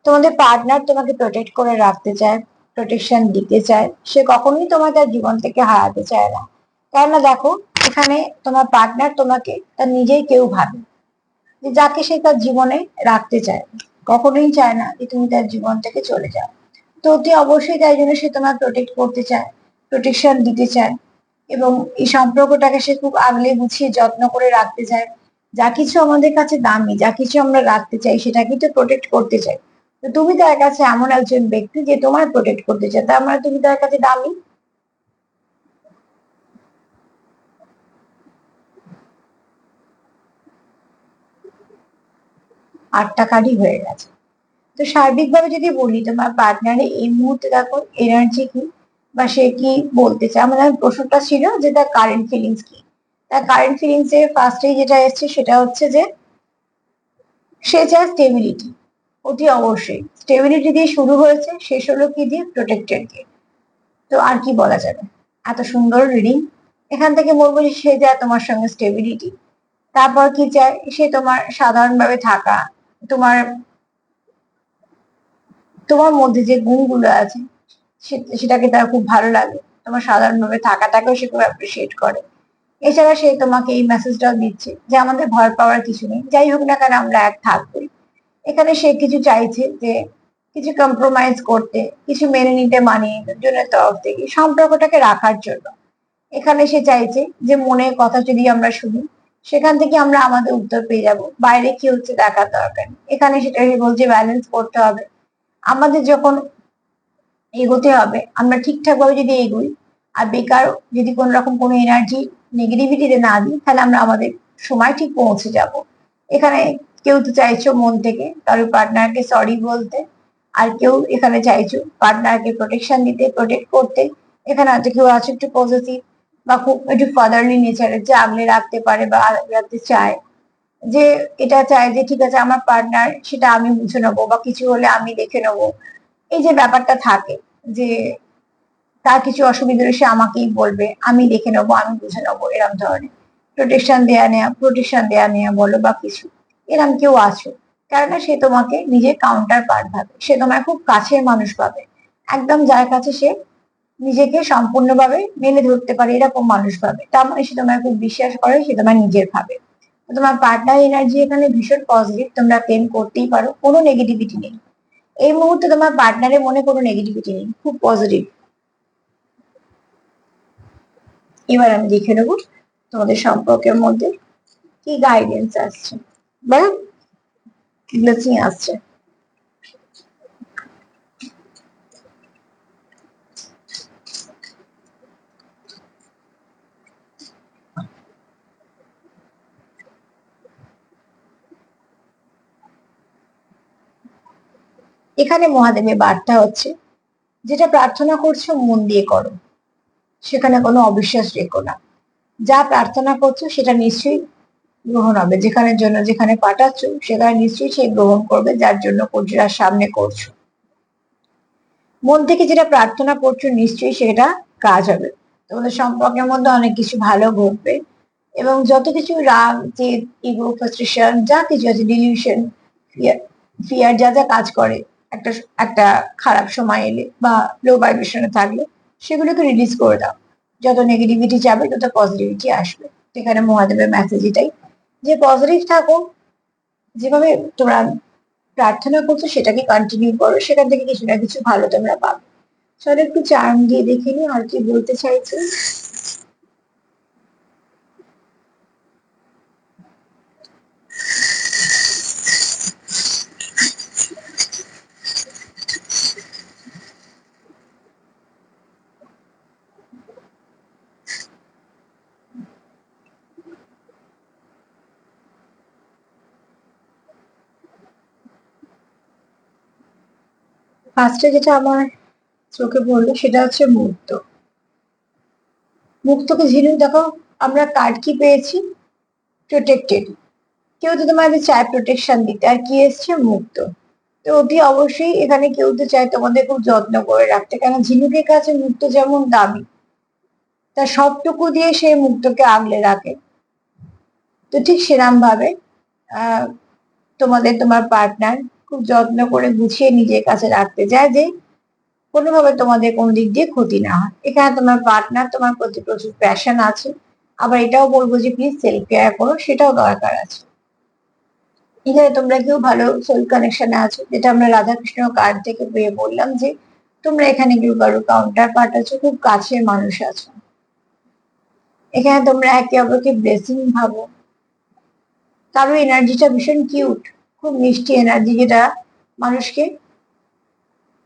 Speaker 1: তোমাদের পার্টনার তোমাকে প্রোটেক্ট করে রাখতে চায়, প্রোটেকশন দিতে চায়, সে কখনোই তোমাকে তার জীবন থেকে হারাতে চায় না। কেননা দেখো, এখানে তোমার পার্টনার তোমাকে তার নিজেই কেউ ভাবে, যে যাকে সে তার জীবনে রাখতে চায়, কখনোই চায় না যে তুমি তার জীবন থেকে চলে যাও। তো অতি অবশ্যই তাই জন্য সে তোমার প্রোটেক্ট করতে চায়, প্রোটেকশন দিতে চায়, এবং এই সম্পর্কটাকে সে খুব আগলে গুছিয়ে যত্ন করে রাখতে চায়। যা কিছু আমাদের কাছে দামি, যা কিছু আমরা রাখতে চাই, সেটা কিন্তু প্রোটেক্ট করতে চাই। তো তুমি তার কাছে এমন একজন ব্যক্তি যে তোমার প্রোটেক্ট করতে চায়, তার মানে তুমি তার কাছে দামি। আটটা কার্ডই হয়ে গেছে। তো সার্বিকভাবে যদি বলি, তোমার পার্টনারের এই মুহূর্তে দেখো এনার্জি কি, বা সে কি বলতে চায়। আমাদের প্রশ্নটা ছিল যে তার কারেন্ট ফিলিংস কি। তার কারেন্ট ফিলিংস এর ফার্স্টেই যেটা এসছে সেটা হচ্ছে যে সে চায় স্টেবিলিটি। অতি অবশ্যই স্টেবিলিটি দিয়ে শুরু হয়েছে, শেষ হলো কি দিয়ে? প্রোটেক্টেড দিয়ে। তো আর কি বলা যাবে, এত সুন্দর রিডিং। এখান থেকে বলবো যে সে চায় তোমার সঙ্গে স্টেবিলিটি। তারপর কি চায়? সে তোমার সাধারণভাবে থাকা, তোমার তোমার মধ্যে যে গুণগুলো আছে সেটাকে তার খুব ভালো লাগে। তোমার সাধারণভাবে থাকাটাকেও সে খুব অ্যাপ্রিসিয়েট করে। এছাড়া সে তোমাকে এই মেসেজটাও দিচ্ছে যে আমাদের ভয় পাওয়ার কিছু নেই, যাই হোক না কেন আমরা এক থাকবোই। এখানে সে কিছু চাইছে যে কিছু কম্প্রোমাইজ করতে, কিছু মেনে নিতে, মানিয়ে দুজনের তরফ থেকে সম্পর্কটাকে রাখার জন্য। এখানে সে চাইছে যে মনের কথা যদি আমরা শুনি, সেখান থেকে আমরা আমাদের উত্তর পেয়ে যাব, বাইরে কি হচ্ছে দেখার দরকার নেই। এখানে সেটা সে বলছে ব্যালেন্স করতে হবে। আমাদের যখন এগোতে হবে, আমরা ঠিকঠাক ভাবে যদি এগোই, আর বেকার যদি কোন রকম কোনো এনার্জি নেগেটিভিটিতে না দিই, তাহলে আমরা আমাদের সময় ঠিক পৌঁছে যাব। এখানে কেউ তো চাইছো মন থেকে কারোর পার্টনারকে সরি বলতে, আর কেউ এখানে চাইছো পার্টনারকে প্রোটেকশন দিতে, প্রোটেক্ট করতে। এখানে হয়তো কেউ আছে একটু পজিটিভ বা খুব একটু ফাদারলি নেচারের, যে আগলে রাখতে পারে বা আগলে রাখতে চায়, যে এটা চায় যে ঠিক আছে আমার পার্টনার সেটা আমি বুঝে নেবো, বা কিছু হলে আমি দেখে নেবো। এই যে ব্যাপারটা থাকে, যে তার কিছু অসুবিধা হলে সে আমাকেই বলবে, আমি দেখে নেবো, আমি বুঝে নেবো, এরম ধরনের প্রোটেকশন দেয়া নেয়া বলো বা কিছু, এরম কেউ আছো। কেননা সে তোমাকে নিজের কাউন্টার পার্ট ভাবে, সে তোমার খুব কাছের মানুষ পাবে, একদম যার কাছে সে নিজেকে সম্পূর্ণভাবে মেলে ধরতে পারে, এরকম মানুষ পাবে। তার মানে সে তোমায় খুব বিশ্বাস করে, সে তোমার নিজের ভাবে। তো তোমার পার্টনার এনার্জি এখানে ভীষণ পজিটিভ, তোমরা প্রেম করতেই পারো, কোনো নেগেটিভিটি নেই। এই মুহূর্তে তোমার পার্টনারের মনে কোনো নেগেটিভিটি নেই, খুব পজিটিভ। এবার আমি দেখে নেবো তোমাদের সম্পর্কের মধ্যে কি গাইডেন্স আসছে বা ব্লেসিং আসছে। এখানে মহাদেবের বার্তা হচ্ছে, যেটা প্রার্থনা করছো মন দিয়ে করো, সেখানে কোনো অবিশ্বাস রেখো না। যা প্রার্থনা করছো সেটা নিশ্চয়ই গ্রহণ হবে, যেখানের জন্য যেখানে পাঠাচ্ছ সেখানে নিশ্চয়ই সে গ্রহণ করবে, যার জন্য যার সামনে করছো। মন থেকে যেটা প্রার্থনা করছো নিশ্চয়ই সেটা কাজ হবে। তোমাদের সম্পর্কের মধ্যে অনেক কিছু ভালো ঘটবে, এবং যত কিছু রাগ, জেদ, ইগো, ফ্রাস্ট্রেশন যা কিছু আছে, ডিলিউশন, ফিয়ার যা যা কাজ করে একটা একটা খারাপ সময় এলে বা লো ভাইব্রেশনে থাকলে, সেগুলোকে রিলিজ করে দাও। যত নেগেটিভিটি যাবে তত পজিটিভিটি আসবে। সেখানে মহাদেবের মেসেজ এটাই, যে পজিটিভ থাকো, যেভাবে তোমরা প্রার্থনা করছো সেটাকে কন্টিনিউ করো, সেখান থেকে কিছু না কিছু ভালো তোমরা পাবে। চলো একটু চার্ম দিয়ে দেখে নিই আর কি বলতে চাইছে। ফার্স্টে যেটা আমার চোখে পড়লো সেটা হচ্ছে মুক্ত। মুক্তকে ঝিনুক দেখো, আমরা কার্ড কি পেয়েছি? প্রোটেক্টেড। কেউ তো তোমাদের চায় প্রোটেকশন দিতে, আর কি এসছে? মুক্ত। তো অতি অবশ্যই এখানে কেউ তো চায় তোমাদের খুব যত্ন করে রাখতে, কারণ ঝিনুকের কাছে মুক্ত যেমন দামি, তার সবটুকু দিয়ে সে মুক্তকে আগলে রাখে। তো ঠিক সেরকম ভাবে আহ তোমার পার্টনার খুব যত্ন করে গুছিয়ে নিজের কাছে রাখতে চায়, যে কোনোভাবে তোমাদের কোনো দিক দিয়ে ক্ষতি না হয়। এখানে তোমার পার্টনার তোমার প্রতি প্রচুর প্যাশন আছে, আবার এটাও বলবো যে প্লিজ সেলফ কেয়ার করো, সেটাও দরকার আছে। এখানে তোমরা কেউ ভালো সোল কানেকশনে আছো, যেটা আমরা রাধাকৃষ্ণ কার্ড থেকে পেয়ে বললাম যে তোমরা এখানে কেউ কারো কাউন্টার পার্ট আছো, খুব কাছের মানুষ আছো। এখানে তোমরা একে অপরকে ব্লেসিং ভাবো। কারো এনার্জিটা ভীষণ কিউট, খুব মিষ্টি এনার্জি, যেটা মানুষকে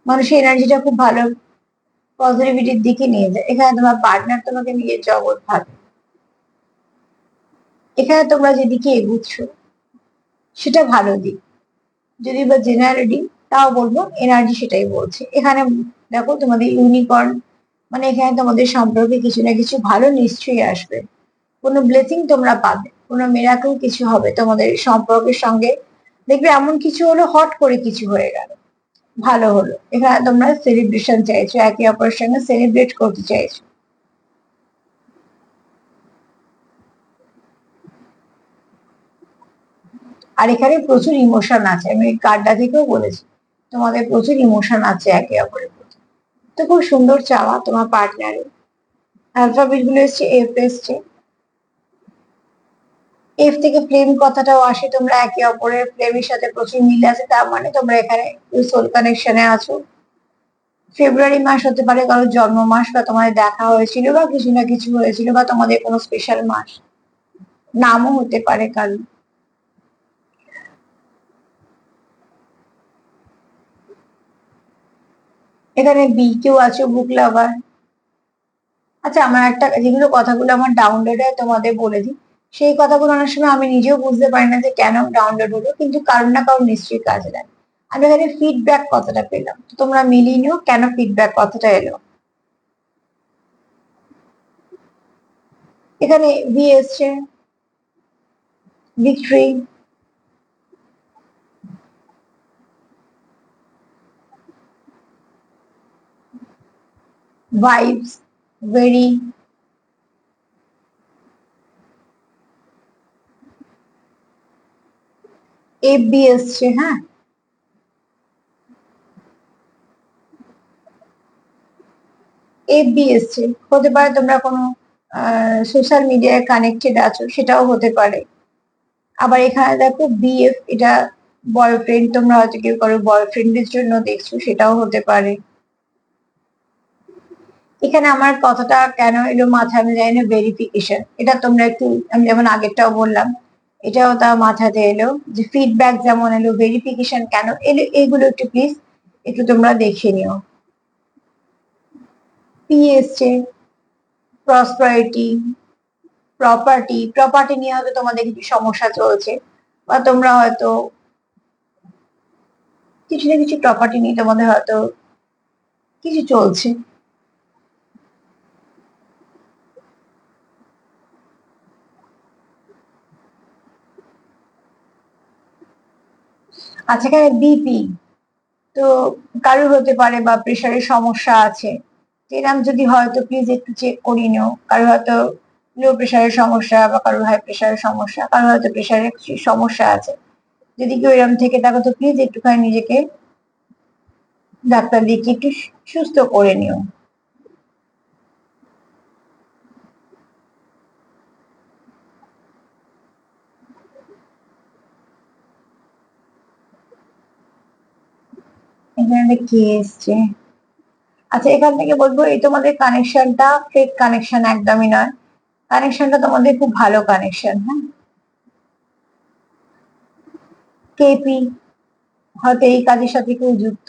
Speaker 1: মানুষের এনার্জিটা খুব ভালো পজিটিভিটির দিকে নিয়ে যায়। এখানে তোমার পার্টনার তোমাকে নিজের জগৎ ভাবে। এখানে তোমরা যেদিকে এগুচ্ছ সেটা ভালো দিক, যদি বা জেনারেলি, তাও বলবো এনার্জি সেটাই বলছে। এখানে দেখো তোমাদের ইউনিকর্ন, মানে এখানে তোমাদের সম্পর্কে কিছু না কিছু ভালো নিশ্চয়ই আসবে, কোনো ব্লেসিং তোমরা পাবে, কোনো মিরাকল কিছু হবে তোমাদের সম্পর্কের সঙ্গে। দেখবে এমন কিছু হলো, হট করে কিছু হয়ে গেল, ভালো হলো। এখানে তোমরা সেলিব্রেশন চাইছো, একে অপরের সঙ্গে সেলিব্রেট করতে চাইছো। আর এখানে প্রচুর ইমোশন আছে, আমি কার্ডটা থেকেও বলেছি তোমাদের প্রচুর ইমোশন আছে একে অপরের প্রতি। তো খুব সুন্দর চাওয়া তোমার পার্টনারের। অ্যালফাবেট গুলো এসছে, এফ এসছে, এফ থেকে ফ্লেম কথাটাও আসে, তোমরা একে অপরের ফ্লেমের সাথে প্রচুর মিল আছে, তার মানে তোমরা এখানে সোল কানেকশনে আছো। ফেব্রুয়ারি মাস হতে পারে কারোর জন্ম মাস, বা তোমাদের দেখা হয়েছিল, বা কিছু না কিছু হয়েছিল, বা তোমাদের কোনো স্পেশাল মাস, নামও হতে পারে কারো। এখানে বি কেউ আছে, বুক লাভার। আচ্ছা, আমার একটা, যেগুলো কথাগুলো আমার ডাউনলোড হয় তোমাদের বলে দিই, সেই কথাগুলো অনেক সময় আমি নিজেও বুঝতে পারি না যে কেন ডাউনলোড হলো, কিন্তু কারণ না কারণ নিশ্চয়ই কাজে লাগে। আমি এখানে ফিডব্যাক কথাটা পেলাম, তো তোমরা মিলিয়ে নিও কেন ফিডব্যাক কথাটা এলো। এখানে ভি এসছে, victory, vibes, very, F B এসছে। হ্যাঁ, এফ বি এসছে, হতে পারে তোমরা কোনো সোশ্যাল মিডিয়ায় কানেক্টেড আছো, সেটাও হতে পারে। আবার এখানে দেখো বিএফ, এটা বয়ফ্রেন্ড, তোমরা হয়তো কেউ কারো বয়ফ্রেন্ডের জন্য দেখছো, সেটাও হতে পারে। এখানে আমার কথাটা কেন এলো মাথায় আমি জানি না, ভেরিফিকেশন, এটা তোমরা একটু, আমি যেমন আগেরটাও বললাম, এটাও তা মাথাতে এলো, যে ফিডব্যাক যেমন এলো, ভেরিফিকেশন কেন এলো, এগুলো একটু প্লিজ একটু তোমরা দেখে নিও। পি এসছে, প্রসপারিটি, প্রপার্টি নিয়ে হয়তো তোমাদের কিছু সমস্যা চলছে, বা তোমরা হয়তো কিছু না কিছু প্রপার্টি নিয়ে তোমাদের হয়তো কিছু চলছে। আচ্ছা, এখানে বিপি, তো কারোর হতে পারে বা প্রেশারের সমস্যা আছে, এরকম যদি হয় তো প্লিজ একটু চেক করিয়ে নিও। কারোর হয়তো লো প্রেশারের সমস্যা, বা কারোর হাই প্রেশারের সমস্যা, কারোর হয়তো প্রেশারের সমস্যা আছে। যদি কেউ এরকম থেকে থাকো তো প্লিজ একটুখানি নিজেকে ডাক্তার দেখিয়ে একটু সুস্থ করে নিও। এখানে কে এসছে? আচ্ছা, এখান থেকে বলবো এই তোমাদের কানেকশনটা ফেক কানেকশন একদমই নয়, কানেকশনটা তোমাদের খুব ভালো কানেকশন। হ্যাঁ, কেপি, হয়তো এই কাজের সাথে কেউ যুক্ত।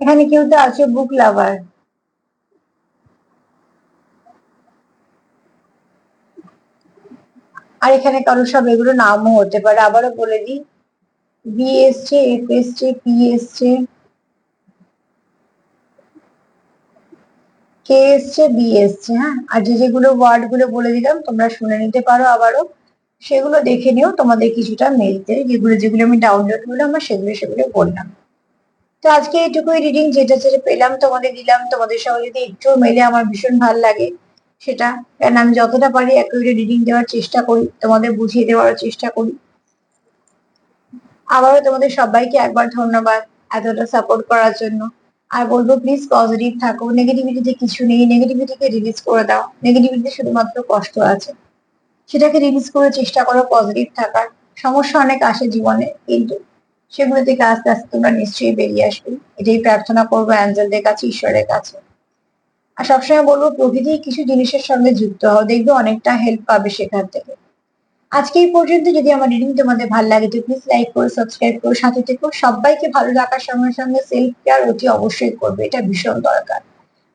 Speaker 1: এখানে কেউ তো আছে বুক লাভার। আর এখানে কারোর সব এগুলো নামও হতে পারে, আবারও বলে দিই, বি এসছে, এফ এসছে, পি এসছে, কে এসছে, বি এসছে। হ্যাঁ, আর যে যেগুলো ওয়ার্ড গুলো বলে দিলাম তোমরা শুনে নিতে পারো আবারও, সেগুলো দেখে নিও তোমাদের কিছুটা মেলতে, যেগুলো যেগুলো আমি ডাউনলোড করলাম আমার সেগুলো বললাম। তো আজকে এইটুকুই রিডিং, যেটা যেটা পেলাম তোমাদের দিলাম। তোমাদের সঙ্গে যদি একটু মেলে আমার ভীষণ ভালো লাগে সেটা, কারণ আমি যতটা পারি একেবারে রিডিং দেওয়ার চেষ্টা করি, তোমাদের বুঝিয়ে দেওয়ার চেষ্টা করি। আবারও তোমাদের সবাইকে একবার ধন্যবাদ এতটা সাপোর্ট করার জন্য। আর বলবো প্লিজ পজিটিভ থাকো, নেগেটিভিটিতে কিছু নেই, নেগেটিভিটিকে রিলিজ করে দাও। নেগেটিভিটিতে শুধুমাত্র কষ্ট আছে, সেটাকে রিলিজ করে চেষ্টা করো পজিটিভ থাকার। সমস্যা অনেক আসে জীবনে, কিন্তু সেগুলো থেকে আস্তে আস্তে তোমরা নিশ্চয়ই বেরিয়ে আসবে, এটাই প্রার্থনা করবো অ্যাঞ্জেলদের কাছে, ঈশ্বরের কাছে। আর সবসময় বলবো প্রকৃতির কিছু জিনিসের সঙ্গে যুক্ত হও, দেখবে অনেকটা হেল্প পাবে সেখান থেকে। আজকে এই পর্যন্ত। যদি আমার রিডিং তোমাদের ভালো লাগে তো প্লিজ লাইক করো, সাবস্ক্রাইব করো, সাথে থেকো। সবাইকে ভালো রাখার সঙ্গে সঙ্গে সেলফ কেয়ার অতি অবশ্যই করবে, এটা ভীষণ দরকার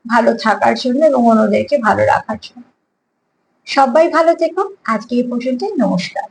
Speaker 1: ভালো থাকার জন্য এবং অন্যদেরকে ভালো রাখার জন্য। সবাই ভালো থেকো। আজকে এই পর্যন্ত, নমস্কার।